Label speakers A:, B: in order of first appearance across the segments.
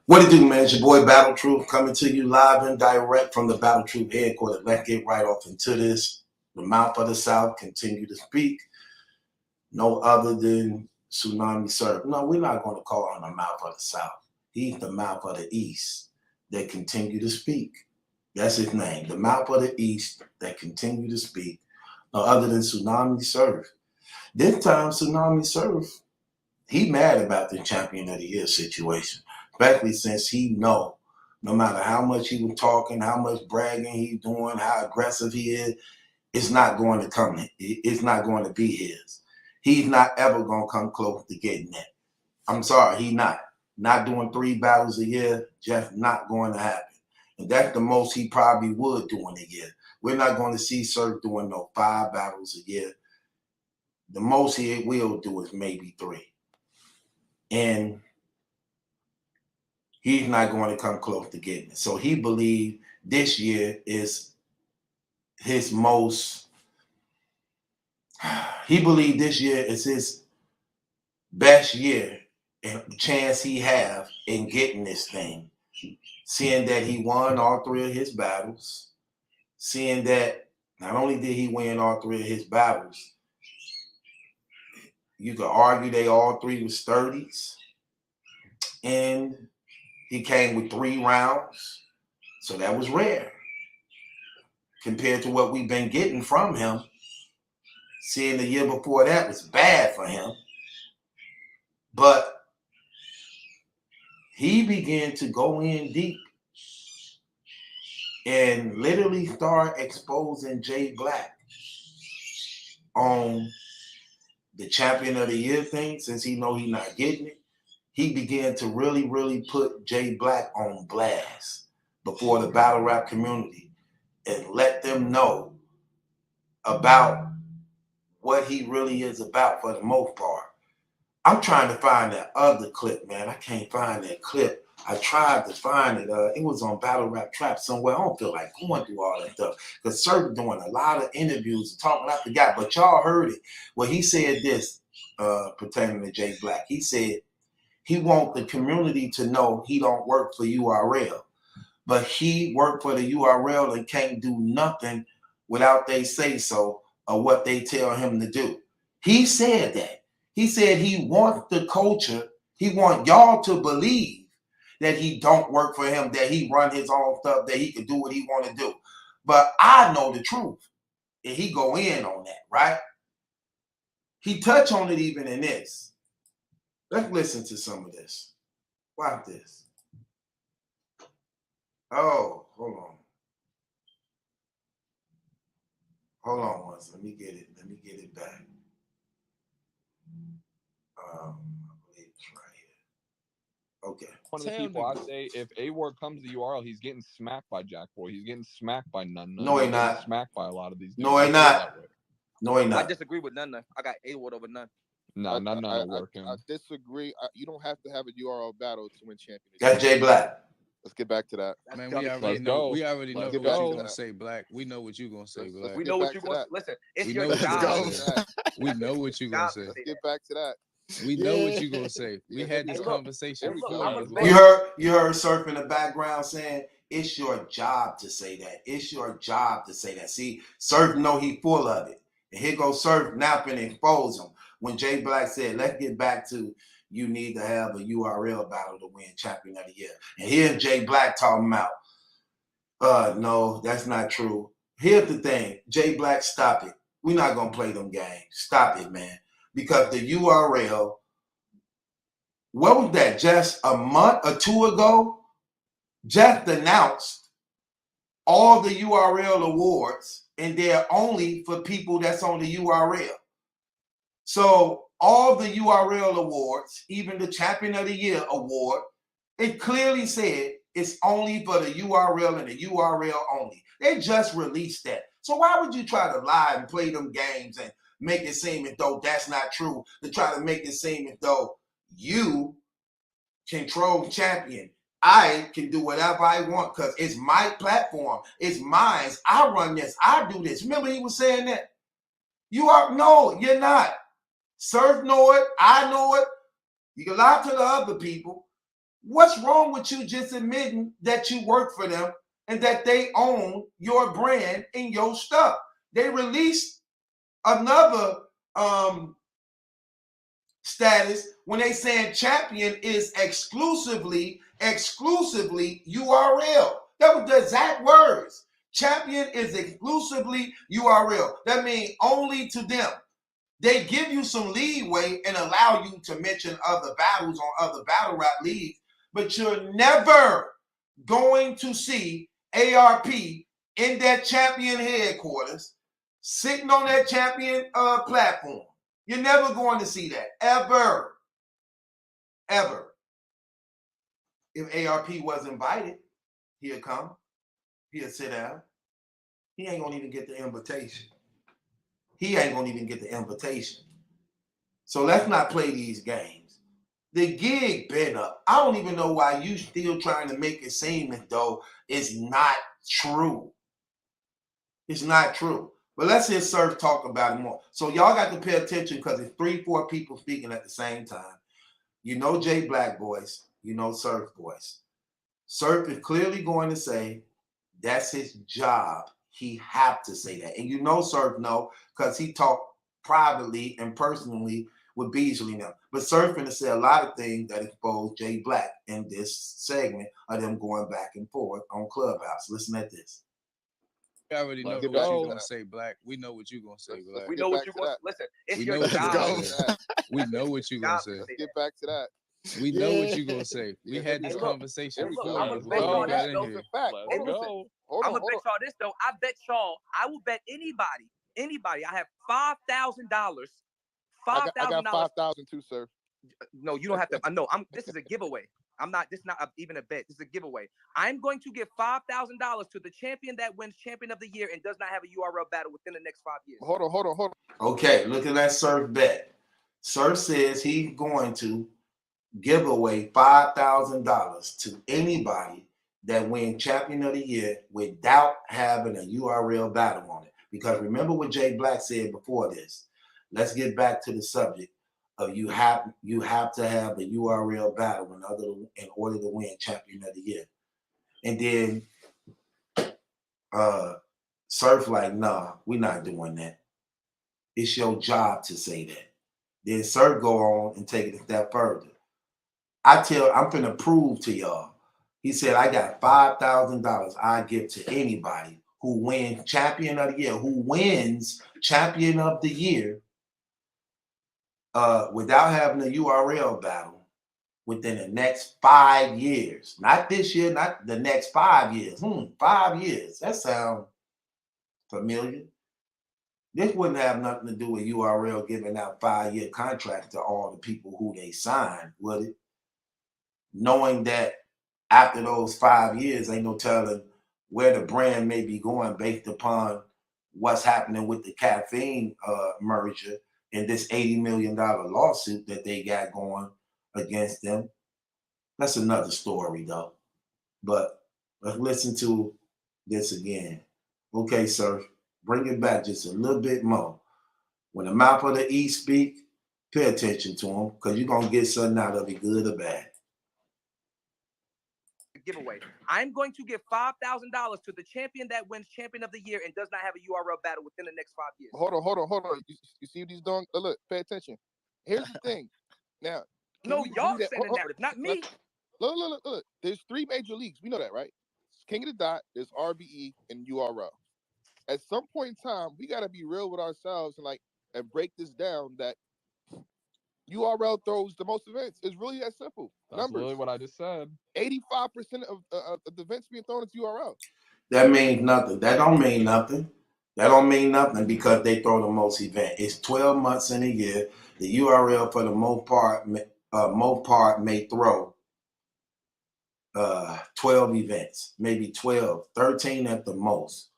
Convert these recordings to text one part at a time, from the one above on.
A: What it do, man? It's your boy Battle Truth coming to you live and direct from the Battle Truth headquarters. Let's get right off into this. The mouth of the South continue to speak. No other than Tsunami Surf. No, we're not going to call him the mouth of the South. He's the mouth of the East that continue to speak. That's his name. The mouth of the East that continue to speak. No other than Tsunami Surf. This time, Tsunami Surf, he mad about the Champion of the Year situation. Especially since he know, no matter how much he was talking, how much bragging he's doing, how aggressive he is, it's not going to come. It's not going to be his. He's not ever going to come close to getting that. I'm sorry, he not. Not doing 3 battles a year, just not going to happen. And that's the most he probably would do in a year. We're not going to see Surf doing no 5 battles a year. The most he will do is maybe 3. And he's not going to come close to getting it. So he believed this year is his most, he believed this year is his best year and chance he have in getting this thing. Seeing that he won all 3 of his battles, seeing that not only did he win all 3 of his battles, you could argue they all 3 was 30s. And he came with 3 rounds, so that was rare compared to what we've been getting from him. Seeing the year before that was bad for him. But he began to go in deep and literally start exposing Jblac on the Champion of the Year thing, since he know he's not getting it. He began to really put Jblac on blast before the battle rap community and let them know about what he really is about for the most part. I'm trying to find that other clip, man. I can't find that clip. I tried to find it. It was on Battle Rap Trap somewhere. I don't feel like going through all that stuff. Because Surf doing a lot of interviews and talking. I forgot, but y'all heard it. Well, he said this pertaining to Jblac. He said, he want the community to know he don't work for URL, but he work for the URL and can't do nothing without they say so or what they tell him to do. He said that. He said he wants the culture, he want y'all to believe that he don't work for him, that he run his own stuff, that he can do what he want to do. But I know the truth, and he go in on that, right? He touch on it even in this. Let's listen to some of this. Watch this. Oh, hold on. Hold on once. Let me get it. Let me get it back. I believe it's right here. Okay.
B: One of the people I say, if A-Ward comes to URL, he's getting smacked by Jack Boy. He's getting smacked by None.
A: No, he not.
B: Smacked by a lot of these dudes.
A: No, he not. No, he not.
C: I disagree with None. I got A-Ward over None.
B: No, None working.
D: I disagree. You don't have to have a URL battle to win champion.
A: That's Jblac.
D: Let's get back to that.
E: Man, we already know. We already know what you're gonna say, Black. We know what you're gonna say, Black.
C: We know what you're gonna say. Listen, it's your
E: job. We know what you're gonna say.
D: Let's get back to that.
E: We know what you're gonna say. We had this conversation before.
A: You heard Surf in the background saying, it's your job to say that. It's your job to say that. See, Surf know he full of it. And here goes Surf napping and expose him. When Jblac said, let's get back to you need to have a URL battle to win Champion of the Year. And here's Jblac talking about, no, that's not true. Here's the thing, Jblac, stop it. We're not going to play them games. Stop it, man. Because the URL, what was that, just a month or 2 ago, just announced all the URL awards, and they're only for people that's on the URL. So all the URL awards, even the Champion of the Year award, it clearly said it's only for the URL and the URL only. They just released that. So why would you try to lie and play them games and make it seem as though that's not true, to try to make it seem as though you control Champion? I can do whatever I want because it's my platform. It's mine. I run this. I do this. Remember he was saying that? You are, no, you're not. Surf know it. I know it. You can lie to the other people. What's wrong with you just admitting that you work for them and that they own your brand and your stuff? They released another status when they saying Champion is exclusively URL. That was the exact words. Champion is exclusively URL. That means only to them. They give you some leeway and allow you to mention other battles on other battle rap leagues, but you're never going to see ARP in that Champion headquarters sitting on that Champion platform. You're never going to see that, ever. Ever. If ARP was invited, he'll come. He'll sit down. He ain't gonna even get the invitation. He ain't gonna even get the invitation. So let's not play these games. The gig been up. I don't even know why you still trying to make it seem as though it's not true. It's not true. But let's hear Surf talk about it more. So y'all got to pay attention because it's 3-4 people speaking at the same time. You know Jblac voice. You know Surf voice. Surf is clearly going to say that's his job. He have to say that. And you know Surf know because he talked privately and personally with Beasley now. But Surf finna say a lot of things that expose Jblac in this segment of them going back and forth on Clubhouse. Listen at this.
E: We already know what you're gonna say, Black. We know what you're gonna say, Black.
C: We know what you're going to listen. It's your
E: what you're
C: job.
E: gonna say. We know what you're gonna say.
C: Let's
D: Get back to that.
E: We know what you're gonna say. We had this
C: Hey, look,
E: conversation
C: look,
E: before
C: I'ma
E: you
C: bet y'all this, though.
E: here.
D: Fact.
C: Hey,
D: Hold
C: listen,
D: on,
C: I'm gonna
D: hold
C: bet
D: on.
C: y'all this though. I bet y'all. I will bet anybody. I have $5,000.
D: I got
C: $5,000.
D: 5,000 too, sir.
C: No, you don't have to. I know. This is a giveaway. I'm not. This is not even a bet. This is a giveaway. I'm going to give $5,000 to the champion that wins Champion of the Year and does not have a URL battle within the next 5 years.
D: Hold on.
A: Okay, look at that Surf bet. Surf says he's going to give away $5,000 to anybody that wins Champion of the Year without having a URL battle on it. Because remember what Jblac said before this. Let's get back to the subject of you have to have the URL battle in order to win Champion of the Year. And then Surf like, nah, we're not doing that. It's your job to say that. Then Surf go on and take it a step further. I'm finna prove to y'all. He said, I got $5,000 I give to anybody who wins Champion of the Year, who wins Champion of the Year without having a URL battle within the next 5 years. Not this year, not the next 5 years. 5 years. That sounds familiar. This wouldn't have nothing to do with URL giving out 5-year contracts to all the people who they signed, would it? Knowing that after those 5 years, ain't no telling where the brand may be going based upon what's happening with the caffeine merger and this $80 million lawsuit that they got going against them. That's another story, though. But let's listen to this again. Okay, sir, bring it back just a little bit more. When the mouth of the East speak, pay attention to them because you're going to get something out of it, good or bad.
C: Giveaway. I'm going to give $5,000 to the champion that wins Champion of the Year and does not have a URL battle within the next 5 years.
D: Hold on. You see what he's doing? Look, pay attention. Here's the thing. Now,
C: no, y'all set the narrative, not me.
D: Look. There's 3 major leagues. We know that, right? King of the Dot, there's RBE, and URL. At some point in time, we got to be real with ourselves and break this down that URL throws the most events. It's really that simple.
B: That's
D: Numbers.
B: really what I just said.
D: 85% of the events being thrown into URL.
A: That means nothing. That don't mean nothing. That don't mean nothing because they throw the most event. It's 12 months in a year. The URL for the most part may throw 12 events, maybe 12, 13 at the most.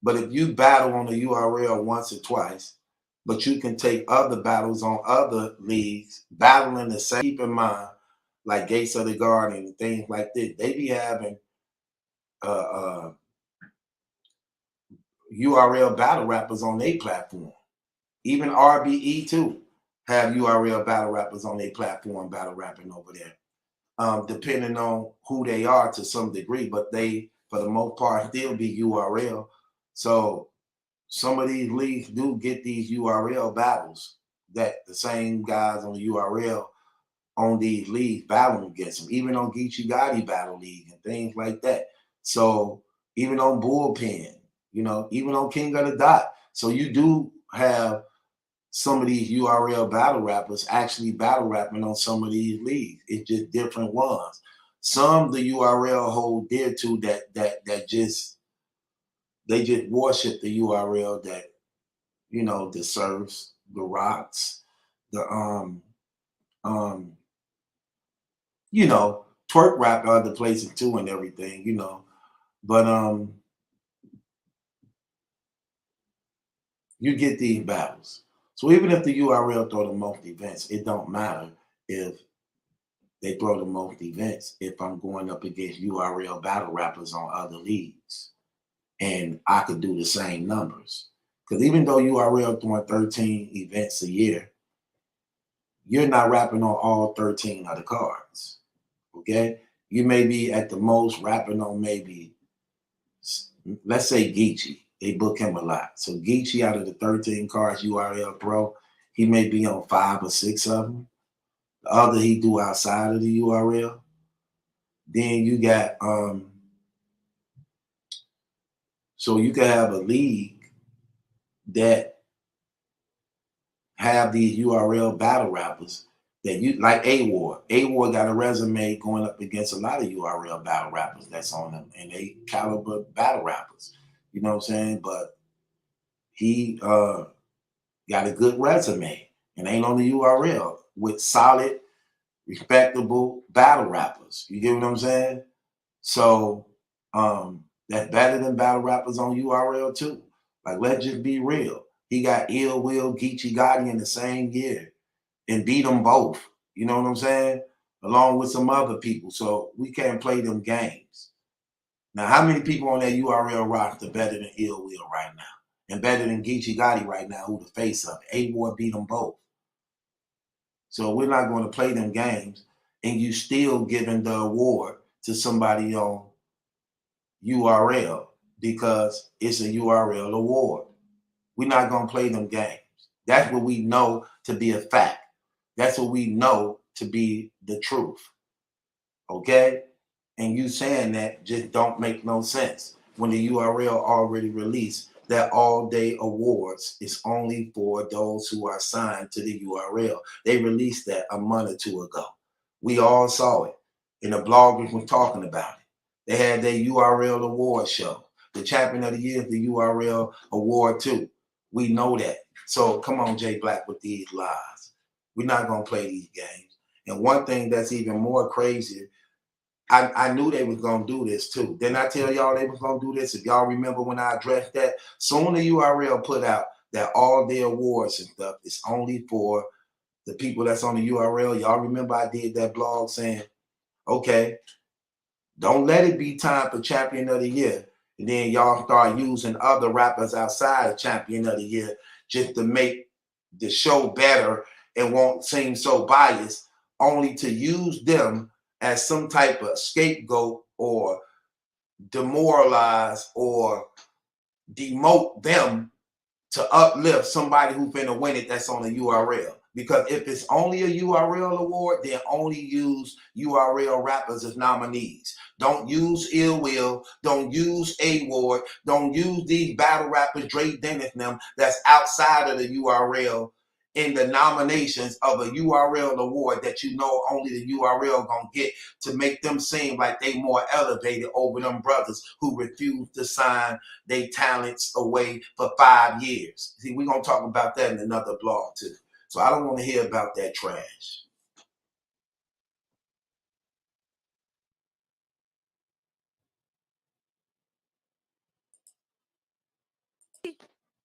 A: But if you battle on the URL once or twice, but you can take other battles on other leagues, battling the same. Keep in mind, like Gates of the Garden and things like this, they be having URL battle rappers on their platform. Even RBE too have URL battle rappers on their platform battle rapping over there. depending on who they are to some degree, but they, for the most part, still be URL. So some of these leagues do get these URL battles that the same guys on the URL on these leagues battling against them, even on Geechee Gotti Battle League and things like that. So even on Bullpen, you know, even on King of the Dot. So you do have some of these URL battle rappers actually battle rapping on some of these leagues. It's just different ones. Some the URL hold dear to that just they just worship the URL that, you know, the Surfs, the Rocks, the um you know, twerk rap other places too and everything, you know. But you get these battles. So even if the URL throw the most events, it don't matter if they throw the most events if I'm going up against URL battle rappers on other leagues. And I could do the same numbers. Because even though URL throwing 13 events a year, you're not rapping on all 13 of the cards. Okay? You may be at the most rapping on maybe, let's say Geechee. They book him a lot. So Geechee, out of the 13 cards URL Pro, he may be on 5 or 6 of them. The other he do outside of the URL. Then you got so you can have a league that have these URL battle rappers that you like A-Ward. A-Ward got a resume going up against a lot of URL battle rappers that's on them, and they caliber battle rappers. You know what I'm saying? But he got a good resume and ain't on the URL with solid, respectable battle rappers. You get what I'm saying? So that's better than battle rappers on URL too. Like, let's just be real. He got Ill Will, Geechee Gotti in the same year and beat them both. You know what I'm saying? Along with some other people. So we can't play them games. Now, how many people on that URL roster better than Ill Will right now? And better than Geechee Gotti right now, who the face of it? A-Ward beat them both. So we're not going to play them games. And you still giving the award to somebody on URL because it's a URL award. We're not going to play them games. That's what we know to be a fact. That's what we know to be the truth. Okay? And you saying that just don't make no sense when the URL already released that all day awards is only for those who are signed to the URL. They released that a month or two ago. We all saw it. And the bloggers were talking about it. They had their URL award show. The champion of the year is the URL award too. We know that. So come on, Jblac, with these lies. We're not gonna play these games. And one thing that's even more crazy, I knew they was gonna do this too. Didn't I tell y'all they was gonna do this? If y'all remember when I addressed that, soon the URL put out that all their awards and stuff is only for the people that's on the URL. Y'all remember I did that blog saying, okay, don't let it be time for champion of the year. And then y'all start using other rappers outside of champion of the year just to make the show better and won't seem so biased, only to use them as some type of scapegoat or demoralize or demote them to uplift somebody who's finna win it that's on a URL. Because if it's only a URL award, then only use URL rappers as nominees. Don't use Ill Will, don't use A-Ward, don't use these battle rappers, Dre Dennis and them, that's outside of the URL in the nominations of a URL award that you know only the URL gonna get to make them seem like they more elevated over them brothers who refuse to sign their talents away for 5 years. See, we're gonna talk about that in another blog too. So I don't want to hear about that trash.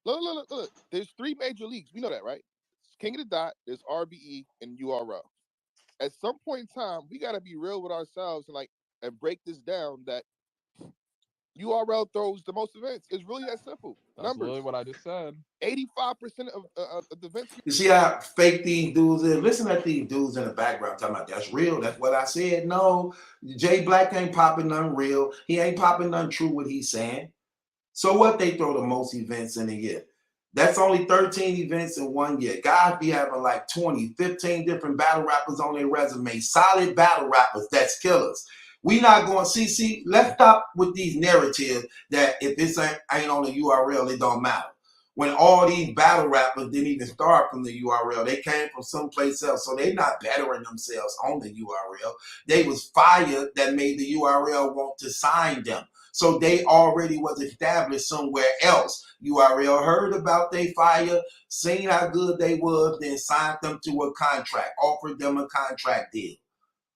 D: Look. There's 3 major leagues. We know that, right? King of the Dot, there's RBE, and URL. At some point in time, we got to be real with ourselves and break this down that URL throws the most events. It's really that simple.
B: That's
D: Numbers.
B: really what I just said.
D: 85% of the events.
A: You see how fake these dudes is? Listen at these dudes in the background talking about that's real. That's what I said. No, Jblac ain't popping nothing real. He ain't popping nothing true what he's saying. So what they throw the most events in a year? That's only 13 events in 1 year. Guys be having like 20, 15 different battle rappers on their resume. Solid battle rappers. That's killers. We not going to see, let's stop with these narratives that if this ain't on the URL, it don't matter. When all these battle rappers didn't even start from the URL. They came from someplace else. So they not bettering themselves on the URL. They was fired that made the URL want to sign them. So they already was established somewhere else. URL heard about they fire, seen how good they was, then signed them to a contract, offered them a contract deal.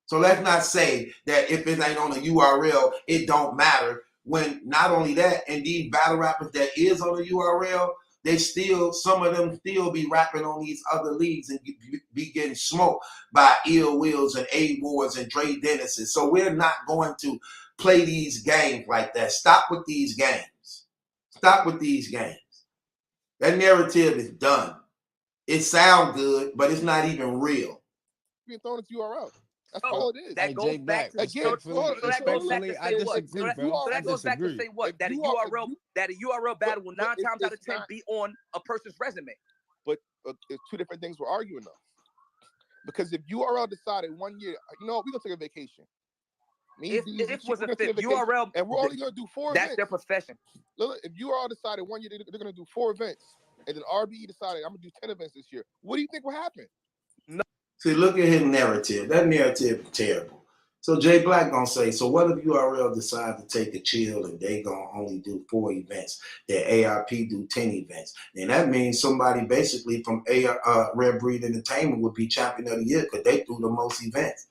A: So let's not say that if it ain't on a URL, it don't matter. When not only that, and these battle rappers that is on the URL, they still, some of them still be rapping on these other leagues and be getting smoked by Ill Wills and A Wards and Dre Dennis's. So we're not going to play these games like that. Stop with these games. Stop with these games. That narrative is done. It sounds good, but it's not even real.
D: Being thrown into URL. That's all it is.
C: That goes back to
E: respectfully, I disagree, bro.
C: So that goes back to say what? That a URL battle will 9 times out of 10 be on a person's resume.
D: But it's two different things we're arguing though. Because if URL decided 1 year, you know, we're gonna take a vacation.
C: If it was a fit, URL,
D: and we're only gonna do 4 events.
C: That's their profession.
D: Look, if URL decided 1 year they're gonna do 4 events, and then RBE decided I'm gonna do 10 events this year, what do you think will happen?
C: No.
A: See, look at his narrative. That narrative is terrible. So Jblac gonna say, so what if URL decide to take a chill and they gonna only do 4 events, that ARP do 10 events? Then that means somebody basically from Red Breed Entertainment would be champion of the year because they threw the most events.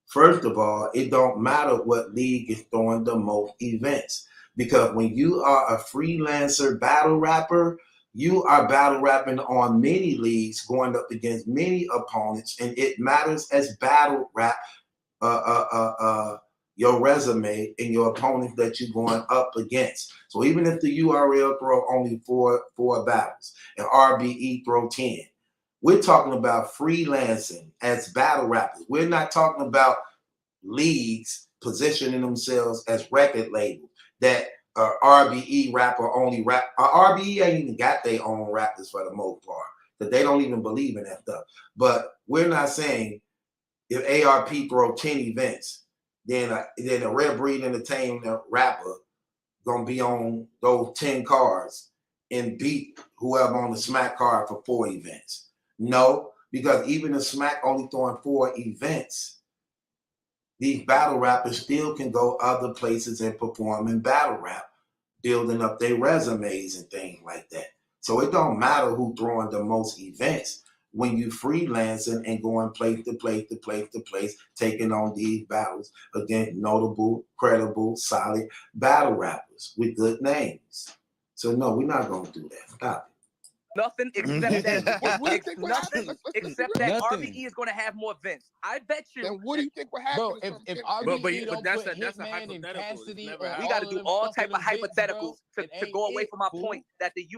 A: First of all, it don't matter what league is throwing the most events, because when you are a freelancer battle rapper, you are battle rapping on many leagues, going up against many opponents, and it matters as battle rap, your resume and your opponents that you're going up against. So even if the URL throw only four battles and RBE throw 10, we're talking about freelancing as battle rappers. We're not talking about leagues positioning themselves as record labels that RBE rapper only rap. RBE ain't even got their own rappers for the most part, that they don't even believe in that stuff. But we're not saying if ARP throw 10 events, then a Red Breed Entertainment rapper gonna be on those 10 cards and beat whoever on the Smack card for 4 events. No, because even the Smack only throwing 4 events, these battle rappers still can go other places and perform in battle rap, building up their resumes and things like that. So it don't matter who throwing the most events when you freelancing and going place to place to place to place, taking on these battles against notable, credible, solid battle rappers with good names. So no, we're not gonna do that. Stop it.
C: Nothing except that. Nothing except that
E: Nothing.
C: RBE is going to have more events. I bet you.
D: Then what do you think will happen?
E: Bro, if RBE don't
F: that's
E: put
F: a
E: Hitman and Cassidy,
C: We got to do all type of hypotheticals to go away from my point that the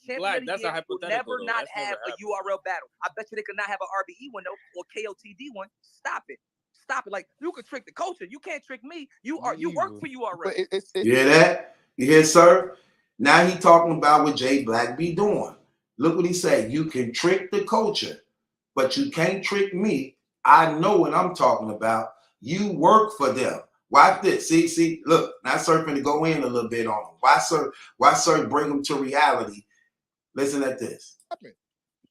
C: champion of the year will never not have a URL battle. I bet you they could not have an RBE one though, or KOTD one. Stop it. Stop it. Like, you could trick the culture. You can't trick me. You work for URL.
A: You hear that? You hear, sir? Now he talking about what Jblac be doing. Look what he said. You can trick the culture, but you can't trick me. I know what I'm talking about. You work for them. Watch this. See, look, now Surfing to go in a little bit on him. Why Surf bring him to reality? Listen at this.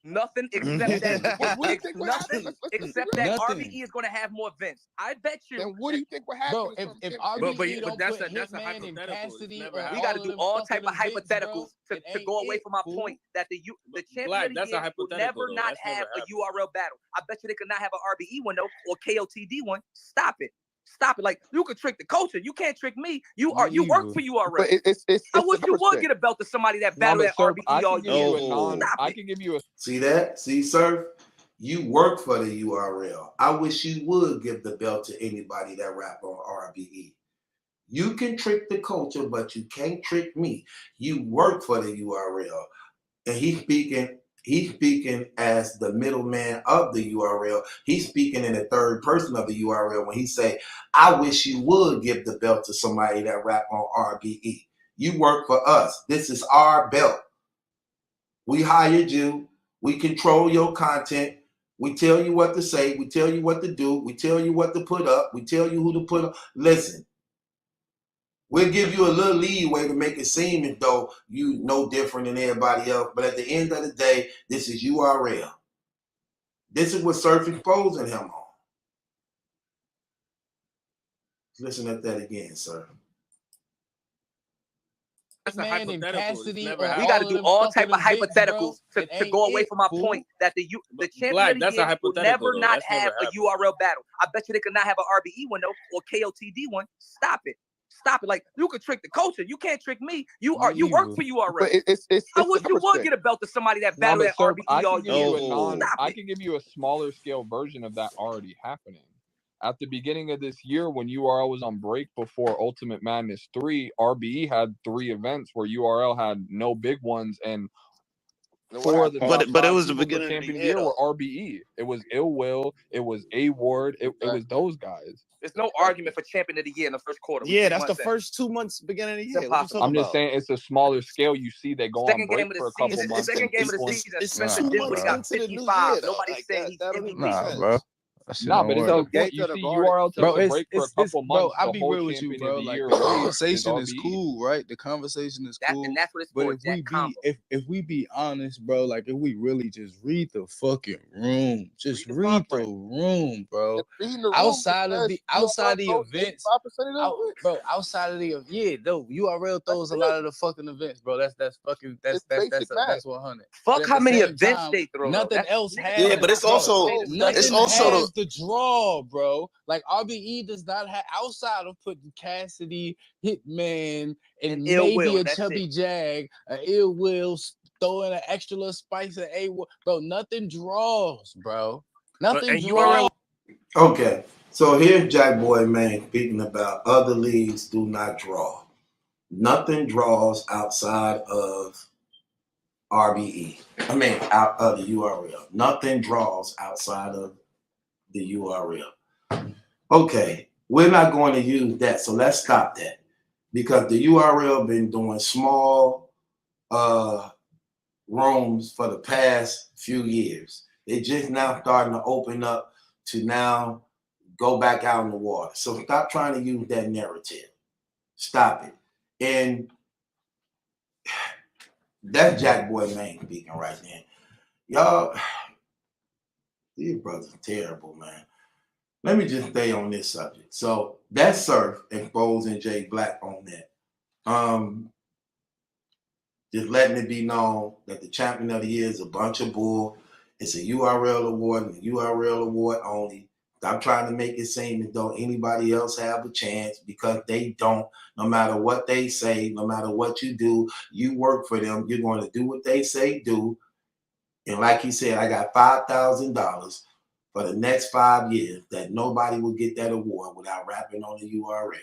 C: Nothing except that. Nothing except that RBE is going to have more events. I bet you.
D: Then what do you think will happen?
E: Bro, if RBE don't put Hitman and Cassidy,
C: we got to do all type of hypotheticals to go away from my point that the champion of the year will never not have a URL battle. I bet you they could not have an RBE one though, or KOTD one. Stop it. Stop it. Like, you could trick the culture. You can't trick me. You work for URL. I wish you would get a belt to somebody that battled at RBE all year.
B: I can give you a.
A: See that? See, sir? You work for the URL. I wish you would give the belt to anybody that rap on RBE. You can trick the culture, but you can't trick me. You work for the URL. And he's speaking as the middleman of the URL. He's speaking in the third person of the URL when he say, I wish you would give the belt to somebody that rap on RBE. You work for us. This is our belt. We hired you. We control your content. We tell you what to say. We tell you what to do. We tell you what to put up. We tell you who to put up. Listen, we'll give you a little leeway to make it seem as though you no different than everybody else. But at the end of the day, this is URL. This is what Surf exposing him on. Listen at that again, sir.
C: That's
F: Man, and Cassidy,
C: we got to do all type of hypotheticals to go away from my point that the champion of the year will never not have a URL battle. I bet you they could not have an RBE one though, or KOTD one. Stop it. Stop it. Like, you can trick the culture. You can't trick me. You work for URL. I wish you would get a belt to somebody that battled at RBE all year.
B: I can give you a smaller scale version of that already happening. At the beginning of this year, when URL was on break before Ultimate Madness 3, RBE had 3 events where URL had no big ones, and 4 of the top
G: but it was
B: the
G: the beginning
B: champion
G: of the year
B: were RBE. It was Ill Will, it was A Ward, it was those guys.
C: There's no argument for champion of the year in the first quarter.
G: Yeah, that's the first 2 months beginning of the year.
B: I'm just saying it's a smaller scale. You see, they go on break for a couple months.
C: Second game of the season,
G: it's
C: Spencer Dinwiddie got 55. Nobody's saying he's MVP.
E: Bro.
B: Nah, but it's okay. You see URL took a break for a couple months.
E: I'll be real with you, bro. Like, the conversation is cool, right? The conversation is cool.
C: And that's what it's for.
E: But if we be honest, bro, like if we really just read the fucking room, just read the room, bro. Outside the events, bro. Outside of the though, URL throws a lot of the fucking events, bro. That's 100.
C: Fuck how many events they throw.
E: Nothing else has.
G: Yeah, but it's also
E: the draw, bro. Like RBE does not have, outside of putting Cassidy, Hitman, and maybe a Chubby Jag, an Ill Will, throwing an extra little spice of A, bro. Nothing draws, bro. Nothing draws.
A: Okay, so here's Jack Boy Man speaking about other leagues do not draw. Nothing draws outside of RBE. I mean, out of the URL. Nothing draws outside of the URL. Okay, we're not going to use that, so let's stop that, because the URL been doing small rooms for the past few years. They just now starting to open up to now go back out in the water. So stop trying to use that narrative. Stop it. And that's Jack Boy Man speaking right now. Y'all, these brothers are terrible, man. Let me just stay on this subject. So that's Surf exposing Jblac on that. Just letting it be known that the champion of the year is a bunch of bull. It's a URL award and a URL award only. Stop trying to make it seem as though anybody else have a chance, because they don't. No matter what they say, no matter what you do, you work for them. You're going to do what they say do. And like he said, I got $5,000 for the next 5 years that nobody will get that award without rapping on the URL.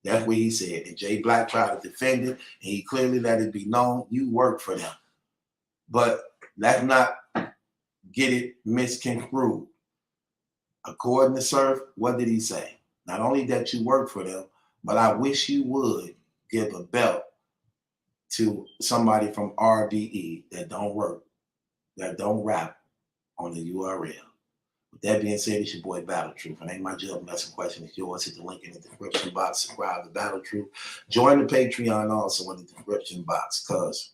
A: That's what he said. And Jblac tried to defend it, and he clearly let it be known you work for them. But let's not get it misconstrued. According to Surf, what did he say? Not only that you work for them, but I wish you would give a belt to somebody from RBE that don't work, that don't rap on the URL. With that being said, it's your boy Battle Truth. And ain't my job unless a question is yours. Hit the link in the description box. Subscribe to Battle Truth. Join the Patreon also in the description box, because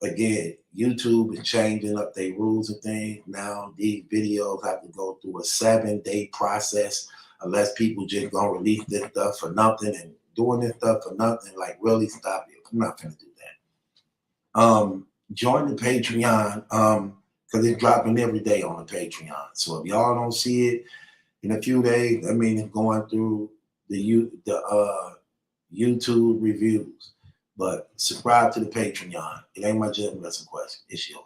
A: again, YouTube is changing up their rules and things. Now these videos have to go through a 7-day process unless people just gonna release this stuff for nothing and doing this stuff for nothing. Like, really, stop it. I'm not gonna do that. Join the Patreon because it's dropping every day on the Patreon. So if y'all don't see it in a few days, I mean, it's going through the YouTube reviews. But subscribe to the Patreon. It ain't my job unless a question. It's yours.